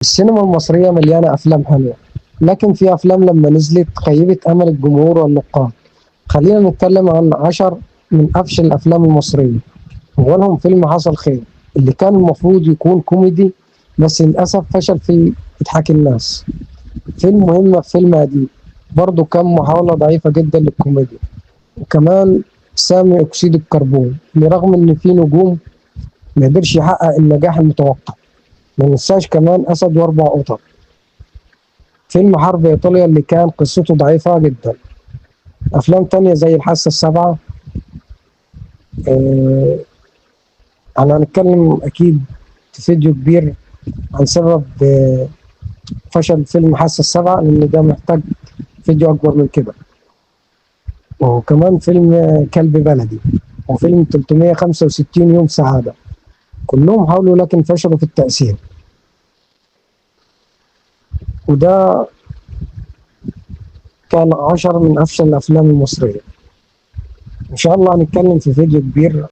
السينما المصرية مليانة أفلام حلوة، لكن في أفلام لما نزلت خيبت أمل الجمهور والنقاد. خلينا نتكلم عن 10 من أفشل الأفلام المصرية. أولهم فيلم حصل خير، اللي كان المفروض يكون كوميدي بس للأسف فشل في إضحاك الناس. فيلم مهمة في فيلم قديم برضه كان محاولة ضعيفة جدا للكوميديا. وكمان سامي أكسيد الكربون برغم إن فيه نجوم ما قدرش يحقق النجاح المتوقع. ما ننساش كمان أسد وأربع قطط، فيلم حرب إيطاليا اللي كان قصته ضعيفة جدا. أفلام تانية زي الحاسة السابعة. آه، أنا هنتكلم أكيد في فيديو كبير عن سبب فشل فيلم الحاسة السابعة، لأن ده محتاج فيديو أكبر من كده. وكمان فيلم كلب بلدي، وفيلم 365 يوم سعادة، كلهم حاولوا لكن فشلوا في التأثير. وده كان 10 من أفشل الأفلام المصرية. إن شاء الله هنتكلم في فيديو كبير